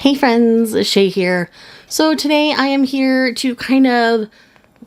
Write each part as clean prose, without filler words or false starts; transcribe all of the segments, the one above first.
Hey friends, Shay here. So today I am here to kind of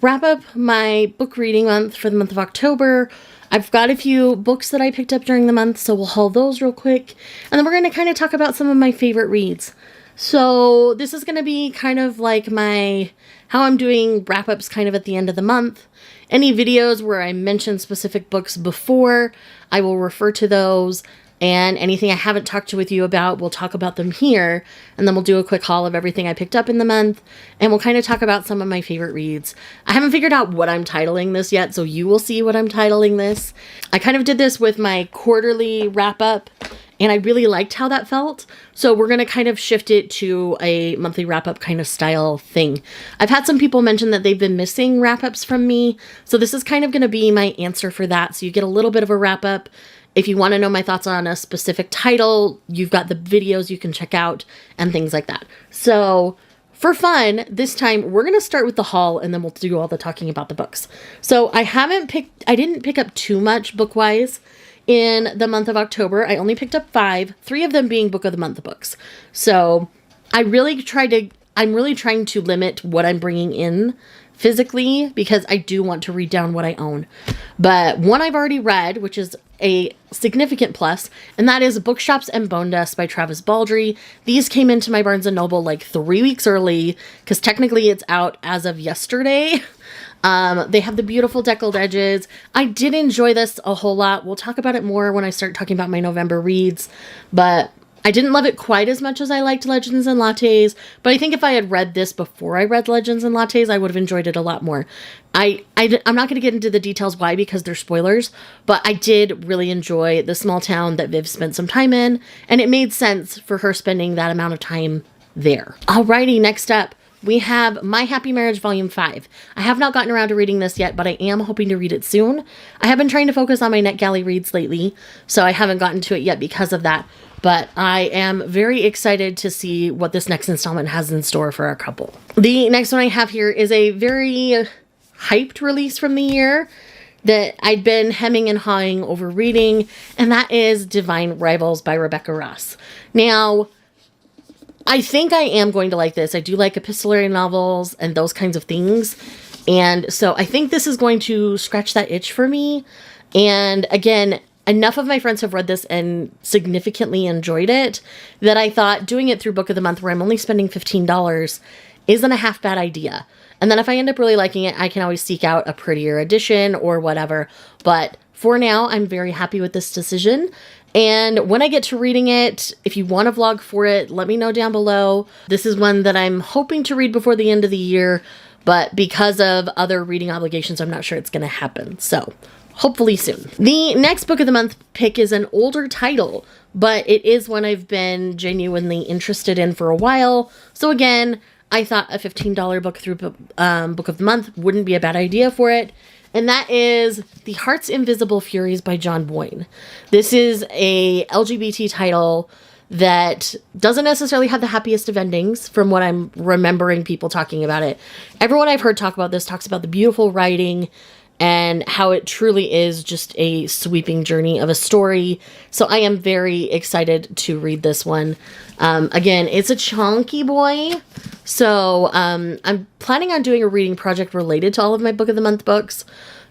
wrap up my book reading month for the month of October. I've got a few books that I picked up during the month, so we'll haul those real quick. And then we're going to kind of talk about some of my favorite reads. So this is going to be kind of like how I'm doing wrap-ups kind of at the end of the month. Any videos where I mention specific books before, I will refer to those. And anything I haven't talked with you about, we'll talk about them here. And then we'll do a quick haul of everything I picked up in the month. And we'll kind of talk about some of my favorite reads. I haven't figured out what I'm titling this yet, so you will see what I'm titling this. I kind of did this with my quarterly wrap-up, and I really liked how that felt. So we're going to kind of shift it to a monthly wrap-up kind of style thing. I've had some people mention that they've been missing wrap-ups from me. So this is kind of going to be my answer for that. So you get a little bit of a wrap-up. If you want to know my thoughts on a specific title, you've got the videos you can check out and things like that. So for fun, this time we're going to start with the haul and then we'll do all the talking about the books. So I didn't pick up too much book-wise in the month of October. I only picked up 5, 3 of them being book of the month books. So I'm really trying to limit what I'm bringing in physically because I do want to read down what I own. But one I've already read, which is a significant plus, and that is Bookshops and Bone Dust by Travis Baldree. These came into my Barnes & Noble like 3 weeks early because technically it's out as of yesterday. They have the beautiful deckled edges. I did enjoy this a whole lot. We'll talk about it more when I start talking about my November reads, but I didn't love it quite as much as I liked Legends and Lattes, but I think if I had read this before I read Legends and Lattes, I would have enjoyed it a lot more. I'm not going to get into the details why, because they're spoilers, but I did really enjoy the small town that Viv spent some time in, and it made sense for her spending that amount of time there. Alrighty, next up, we have My Happy Marriage Volume 5. I have not gotten around to reading this yet, but I am hoping to read it soon. I have been trying to focus on my NetGalley reads lately, so I haven't gotten to it yet because of that. But I am very excited to see what this next installment has in store for our couple. The next one I have here is a very hyped release from the year that I'd been hemming and hawing over reading, and that is Divine Rivals by Rebecca Ross. Now, I think I am going to like this. I do like epistolary novels and those kinds of things. And so I think this is going to scratch that itch for me. And again, enough of my friends have read this and significantly enjoyed it that I thought doing it through Book of the Month, where I'm only spending $15, isn't a half bad idea. And then if I end up really liking it, I can always seek out a prettier edition or whatever. But for now, I'm very happy with this decision. And when I get to reading it, if you want a vlog for it, let me know down below. This is one that I'm hoping to read before the end of the year, but because of other reading obligations, I'm not sure it's going to happen. So hopefully soon. The next Book of the Month pick is an older title, but it is one I've been genuinely interested in for a while. So again, I thought a $15 book through Book of the Month wouldn't be a bad idea for it. And that is The Heart's Invisible Furies by John Boyne. This is a LGBT title that doesn't necessarily have the happiest of endings from what I'm remembering people talking about it. Everyone I've heard talk about this talks about the beautiful writing and how it truly is just a sweeping journey of a story. So I am very excited to read this one. Again, it's a chunky boy. So I'm planning on doing a reading project related to all of my Book of the Month books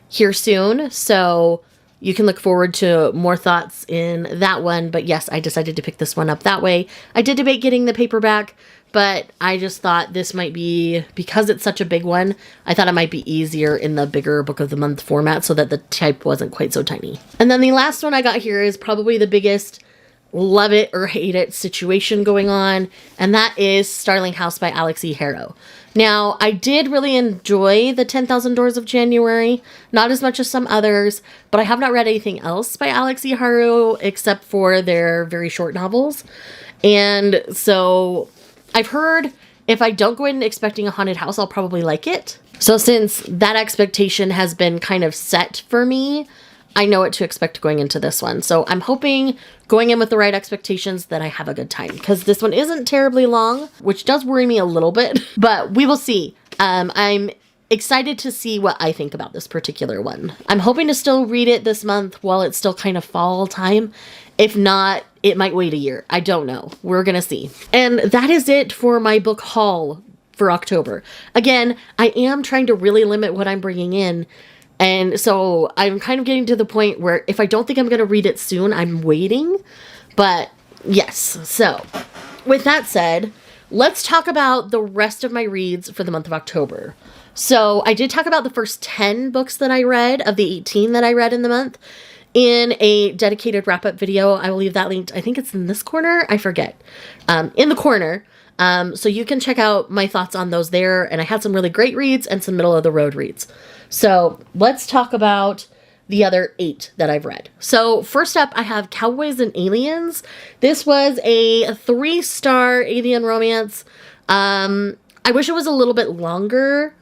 here soon. So you can look forward to more thoughts in that one. But yes, I decided to pick this one up that way. I did debate getting the paperback, but I just thought this might be, because it's such a big one, I thought it might be easier in the bigger Book of the Month format so that the type wasn't quite so tiny. And then the last one I got here is probably the biggest love it or hate it situation going on, and that is Starling House by Alex E. Harrow. Now, I did really enjoy the 10,000 Doors of January, not as much as some others, but I have not read anything else by Alex E. Harrow except for their very short novels. And so I've heard if I don't go in expecting a haunted house, I'll probably like it. So since that expectation has been kind of set for me, I know what to expect going into this one. So I'm hoping going in with the right expectations that I have a good time, because this one isn't terribly long, which does worry me a little bit, but we will see. I'm excited to see what I think about this particular one. I'm hoping to still read it this month while it's still kind of fall time. If not, it might wait a year. I don't know. We're gonna see. And that is it for my book haul for October. Again, I am trying to really limit what I'm bringing in. And so I'm kind of getting to the point where if I don't think I'm going to read it soon, I'm waiting. But yes, so with that said, let's talk about the rest of my reads for the month of October. So I did talk about the first 10 books that I read of the 18 that I read in the month in a dedicated wrap-up video. I will leave that linked. I think it's in this corner. I forget. In the corner. So you can check out my thoughts on those there. And I had some really great reads and some middle of the road reads. So let's talk about the other 8 that I've read. So first up, I have Cowboys and Aliens. This was a 3-star alien romance. I wish it was a little bit longer,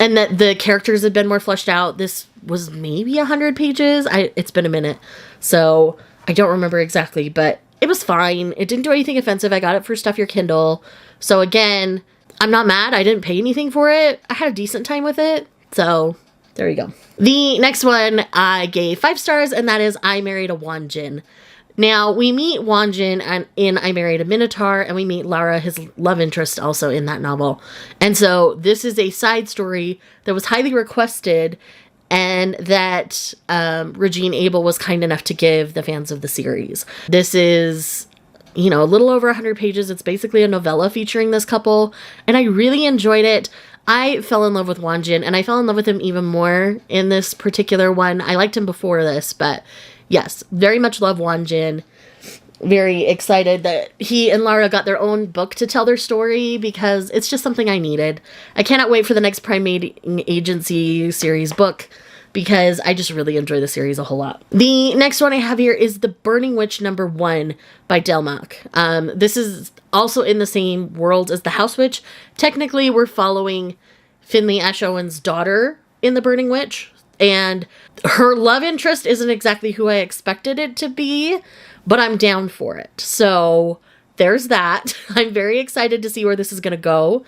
and that the characters had been more fleshed out. This was maybe 100 pages. It's been a minute, so I don't remember exactly, but it was fine. It didn't do anything offensive. I got it for Stuff Your Kindle. So again, I'm not mad. I didn't pay anything for it. I had a decent time with it. So there you go. The next one I gave 5 stars, and that is I Married a Wanjin. Now, we meet Wanjin in I Married a Minotaur, and we meet Lara, his love interest, also in that novel. And so this is a side story that was highly requested, and that Regine Abel was kind enough to give the fans of the series. This is, a little over 100 pages. It's basically a novella featuring this couple, and I really enjoyed it. I fell in love with Wanjin, and I fell in love with him even more in this particular one. I liked him before this, but yes, very much love Wanjin. Very excited that he and Lara got their own book to tell their story, because it's just something I needed. I cannot wait for the next Prime Agency series book, because I just really enjoy the series a whole lot. The next one I have here is The Burning Witch #1 by Delmak. This is also in the same world as The House Witch. Technically, we're following Finley Ash Owen's daughter in The Burning Witch, and her love interest isn't exactly who I expected it to be, but I'm down for it. So there's that. I'm very excited to see where this is going to go.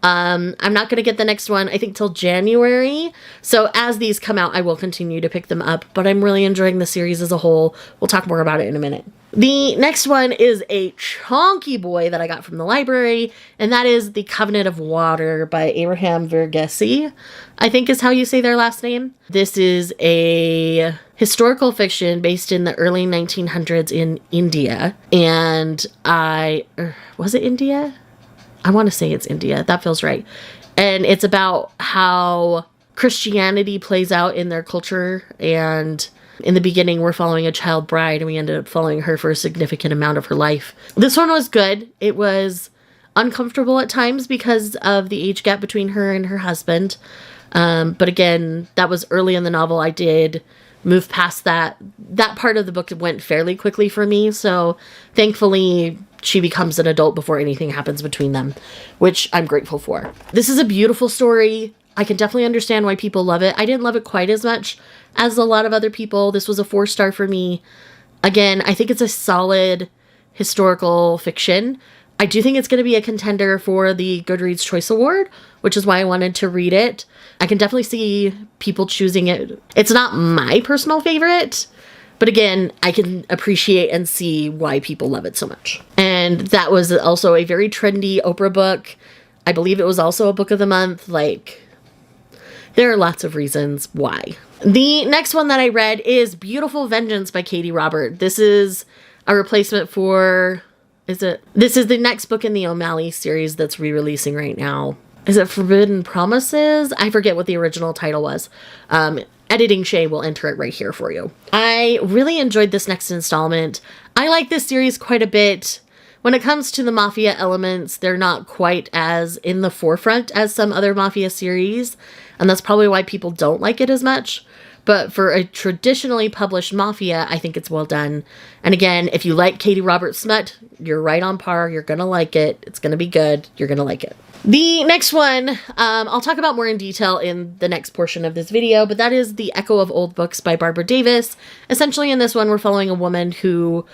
I'm not going to get the next one, I think, till January. So as these come out, I will continue to pick them up, but I'm really enjoying the series as a whole. We'll talk more about it in a minute. The next one is a chonky boy that I got from the library, and that is The Covenant of Water by Abraham Verghese, I think is how you say their last name. This is a historical fiction based in the early 1900s in India, and was it India? I want to say it's India. That feels right. And it's about how Christianity plays out in their culture. And in the beginning, we're following a child bride, and we ended up following her for a significant amount of her life. This one was good. It was uncomfortable at times because of the age gap between her and her husband. But again, that was early in the novel. I did move past that. That part of the book went fairly quickly for me. So thankfully, she becomes an adult before anything happens between them, which I'm grateful for. This is a beautiful story. I can definitely understand why people love it. I didn't love it quite as much as a lot of other people. This was a 4-star for me. Again, I think it's a solid historical fiction. I do think it's going to be a contender for the Goodreads Choice Award, which is why I wanted to read it. I can definitely see people choosing it. It's not my personal favorite, but again, I can appreciate and see why people love it so much. And that was also a very trendy Oprah book. I believe it was also a book of the month. There are lots of reasons why. The next one that I read is Beautiful Vengeance by Katie Robert. This is a replacement for... This is the next book in the O'Malley series that's re-releasing right now. Is it Forbidden Promises? I forget what the original title was. Editing Shay will enter it right here for you. I really enjoyed this next installment. I like this series quite a bit. When it comes to the Mafia elements, they're not quite as in the forefront as some other Mafia series, and that's probably why people don't like it as much. But for a traditionally published Mafia, I think it's well done. And again, if you like Katie Roberts smut, you're right on par. You're going to like it. It's going to be good. You're going to like it. The next one, I'll talk about more in detail in the next portion of this video, but that is The Echo of Old Books by Barbara Davis. Essentially in this one, we're following a woman who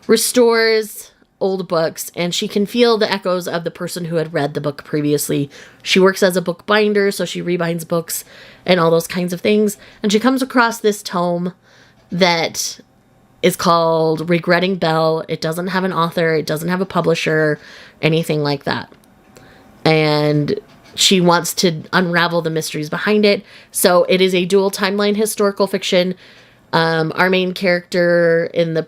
restores old books, and she can feel the echoes of the person who had read the book previously. She works as a bookbinder, so she rebinds books and all those kinds of things. And she comes across this tome that is called Regretting Belle. It doesn't have an author. It doesn't have a publisher, anything like that. And she wants to unravel the mysteries behind it. So it is a dual timeline historical fiction. Our main character in the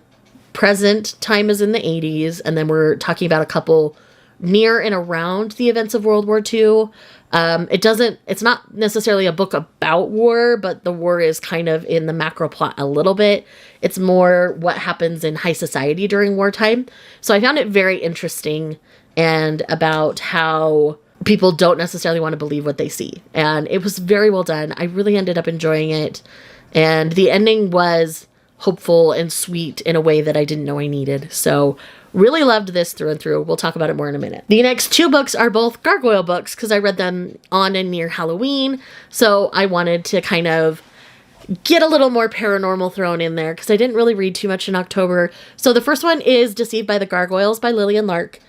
present time is in the 80s, and then we're talking about a couple near and around the events of World War II. It's not necessarily a book about war, but the war is kind of in the macro plot a little bit. It's more what happens in high society during wartime. So I found it very interesting, and about how people don't necessarily want to believe what they see. And it was very well done. I really ended up enjoying it. And the ending was hopeful and sweet in a way that I didn't know I needed. So really loved this through and through. We'll talk about it more in a minute. The next two books are both gargoyle books because I read them on and near Halloween. So I wanted to kind of get a little more paranormal thrown in there because I didn't really read too much in October. So the first one is Deceived by the Gargoyles by Lillian Lark.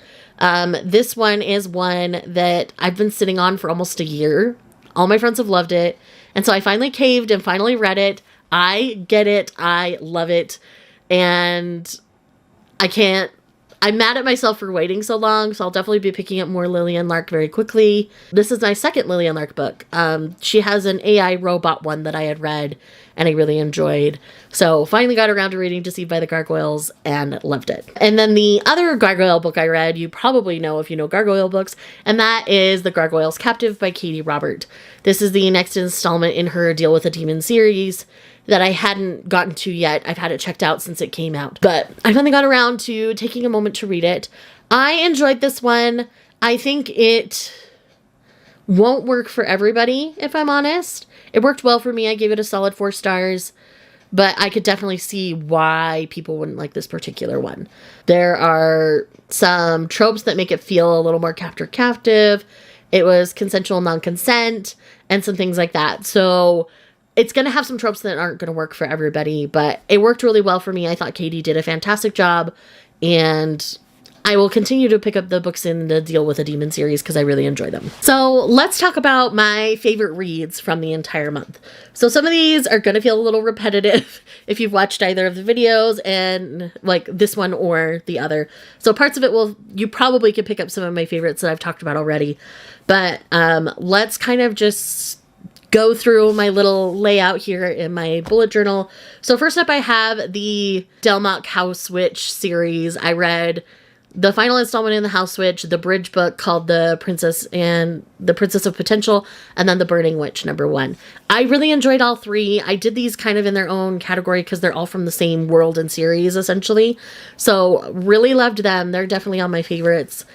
This one is one that I've been sitting on for almost a year. All my friends have loved it. And so I finally caved and finally read it. I get it. I love it. And I'm mad at myself for waiting so long, so I'll definitely be picking up more Lillian Lark very quickly. This is my second Lillian Lark book. She has an AI robot one that I had read and I really enjoyed. So finally got around to reading Deceived by the Gargoyles and loved it. And then the other gargoyle book I read, you probably know if you know gargoyle books, and that is The Gargoyles Captive by Katie Robert. This is the next installment in her Deal with a Demon series that I hadn't gotten to yet. I've had it checked out since it came out. But I finally got around to taking a moment to read it. I enjoyed this one. I think it won't work for everybody, if I'm honest. It worked well for me. I gave it a solid 4 stars. But I could definitely see why people wouldn't like this particular one. There are some tropes that make it feel a little more captive. It was consensual non-consent and some things like that. So it's going to have some tropes that aren't going to work for everybody, but it worked really well for me. I thought Katie did a fantastic job, and I will continue to pick up the books in the Deal with a Demon series because I really enjoy them. So let's talk about my favorite reads from the entire month. So some of these are going to feel a little repetitive if you've watched either of the videos, and like this one or the other. So parts of it you probably could pick up some of my favorites that I've talked about already, but let's kind of just go through my little layout here in my bullet journal. So first up, I have the Delmock House Witch series. I read the final installment in the House Witch, the bridge book called The Princess of Potential, and then The Burning Witch #1. I really enjoyed all 3. I did these kind of in their own category because they're all from the same world and series, essentially. So really loved them. They're definitely on my favorites.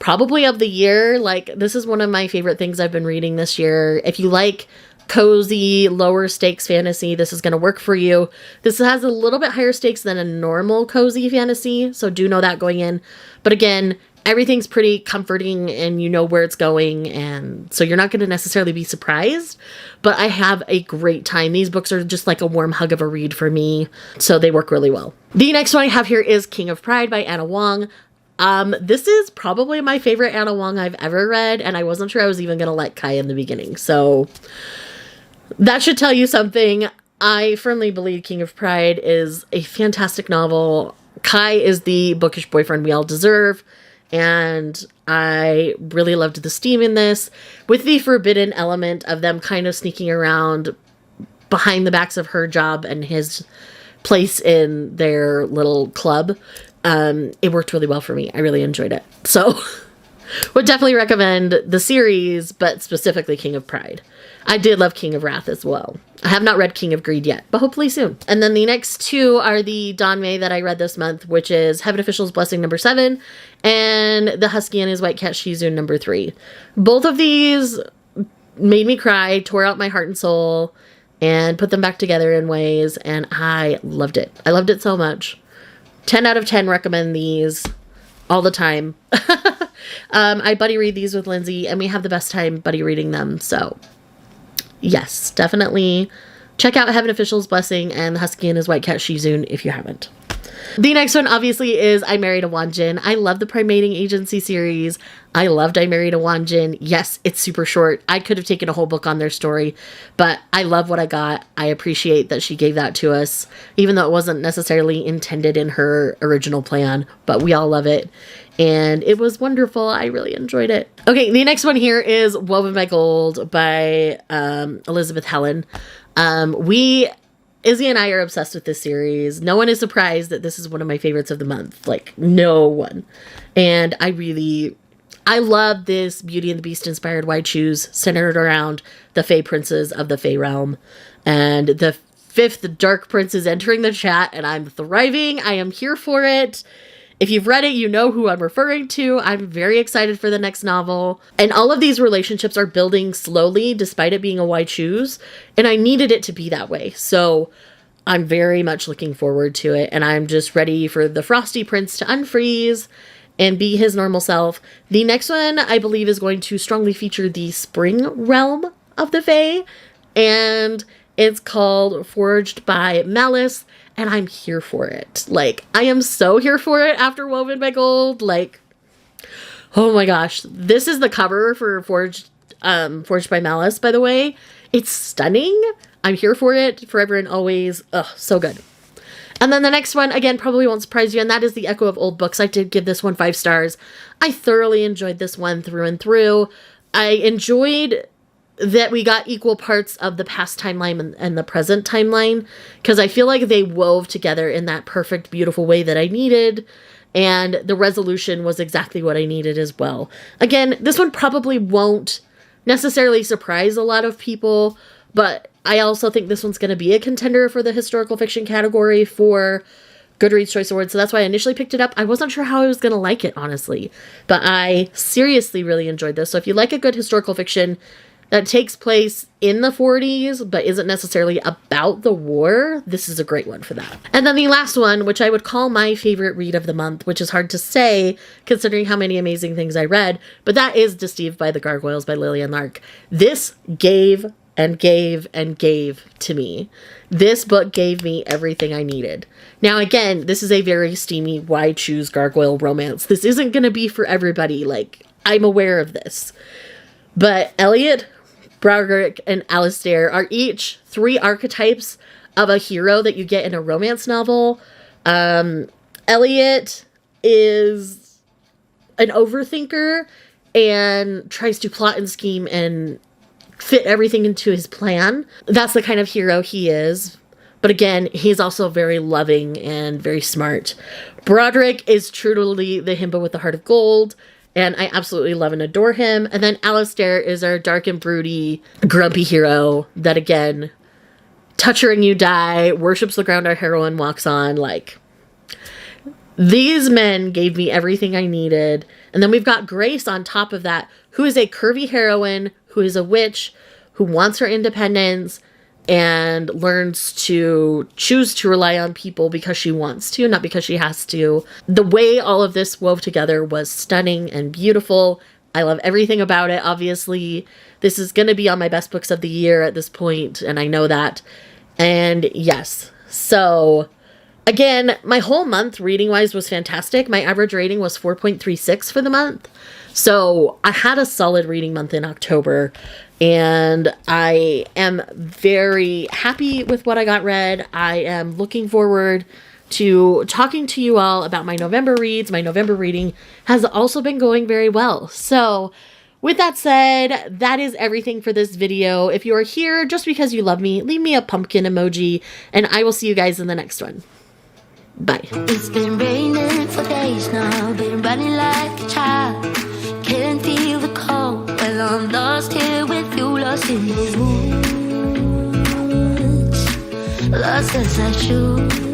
Probably of the year. Like, this is one of my favorite things I've been reading this year. If you like cozy, lower stakes fantasy, this is going to work for you. This has a little bit higher stakes than a normal cozy fantasy, so do know that going in. But again, everything's pretty comforting and you know where it's going, and so you're not going to necessarily be surprised. But I have a great time. These books are just like a warm hug of a read for me, so they work really well. The next one I have here is King of Pride by Anna Wong. This is probably my favorite Anna Wong I've ever read, and I wasn't sure I was even going to like Kai in the beginning, so that should tell you something. I firmly believe King of Pride is a fantastic novel. Kai is the bookish boyfriend we all deserve, and I really loved the steam in this, with the forbidden element of them kind of sneaking around behind the backs of her job and his place in their little club. It worked really well for me. I really enjoyed it. So would definitely recommend the series, but specifically King of Pride. I did love King of Wrath as well. I have not read King of Greed yet, but hopefully soon. And then the next two are the Don May that I read this month, which is Heaven Official's Blessing #7 and The Husky and His White Cat Shih Tzu #3. Both of these made me cry, tore out my heart and soul, and put them back together in ways, and I loved it. I loved it so much. 10 out of 10 recommend these all the time. I buddy read these with Lindsay, and we have the best time buddy reading them, so yes, definitely check out Heaven Official's Blessing and The Husky and His White Cat Shih Tzu if you haven't. The next one obviously is I Married a Wanjin. I love the Primating Agency series. I loved I Married a Wanjin. Yes, it's super short. I could have taken a whole book on their story, but I love what I got. I appreciate that she gave that to us, even though it wasn't necessarily intended in her original plan, but we all love it. And it was wonderful. I really enjoyed it. Okay, the next one here is Woven by Gold by Elizabeth Helen. Izzy and I are obsessed with this series. No one is surprised that this is one of my favorites of the month. Like, no one. And I love this Beauty and the Beast inspired wide shoes centered around the Fae princes of the Fae realm. And the 5th Dark Prince is entering the chat, and I'm thriving. I am here for it. If you've read it, you know who I'm referring to. I'm very excited for the next novel. And all of these relationships are building slowly, despite it being a wide shoes. And I needed it to be that way. So I'm very much looking forward to it. And I'm just ready for the Frosty Prince to unfreeze and be his normal self. The next one, I believe, is going to strongly feature the spring realm of the Fae. And it's called Forged by Malice. And I'm here for it. Like, I am so here for it after Woven by Gold. Like, oh my gosh. This is the cover for Forged by Malice, by the way. It's stunning. I'm here for it forever and always. Ugh, so good. And then the next one, again, probably won't surprise you, and that is The Echo of Old Books. I did give this one 5 stars. I thoroughly enjoyed this one through and through. I enjoyed that we got equal parts of the past timeline and the present timeline, because I feel like they wove together in that perfect, beautiful way that I needed, and the resolution was exactly what I needed as well. Again, this one probably won't necessarily surprise a lot of people, but I also think this one's going to be a contender for the historical fiction category for Goodreads Choice Awards, so that's why I initially picked it up. I wasn't sure how I was going to like it, honestly, but I seriously really enjoyed this. So if you like a good historical fiction that takes place in the 40s, but isn't necessarily about the war, this is a great one for that. And then the last one, which I would call my favorite read of the month, which is hard to say considering how many amazing things I read, but that is Deceived by the Gargoyles by Lillian Lark. This gave and gave and gave to me. This book gave me everything I needed. Now, again, this is a very steamy, wide shoes gargoyle romance. This isn't going to be for everybody. Like, I'm aware of this. But Elliot, Broderick, and Alistair are each 3 archetypes of a hero that you get in a romance novel. Elliot is an overthinker and tries to plot and scheme and fit everything into his plan. That's the kind of hero he is. But again, he's also very loving and very smart. Broderick is truly the himbo with the heart of gold, and I absolutely love and adore him. And then Alistair is our dark and broody, grumpy hero that, again, touch her and you die, worships the ground our heroine walks on. Like, these men gave me everything I needed. And then we've got Grace on top of that, who is a curvy heroine, who is a witch, who wants her independence and learns to choose to rely on people because she wants to, not because she has to. The way all of this wove together was stunning and beautiful. I love everything about it, obviously. This is going to be on my best books of the year at this point, and I know that. And yes, so again, my whole month reading-wise was fantastic. My average rating was 4.36 for the month. So I had a solid reading month in October, and I am very happy with what I got read. I am looking forward to talking to you all about my November reads. My November reading has also been going very well. So with that said, that is everything for this video. If you are here just because you love me, leave me a pumpkin emoji, and I will see you guys in the next one. Bye. It's been raining for days now, been running like a child. Can't feel the cold, well I'm lost here with you, lost in these woods. Lost as I should.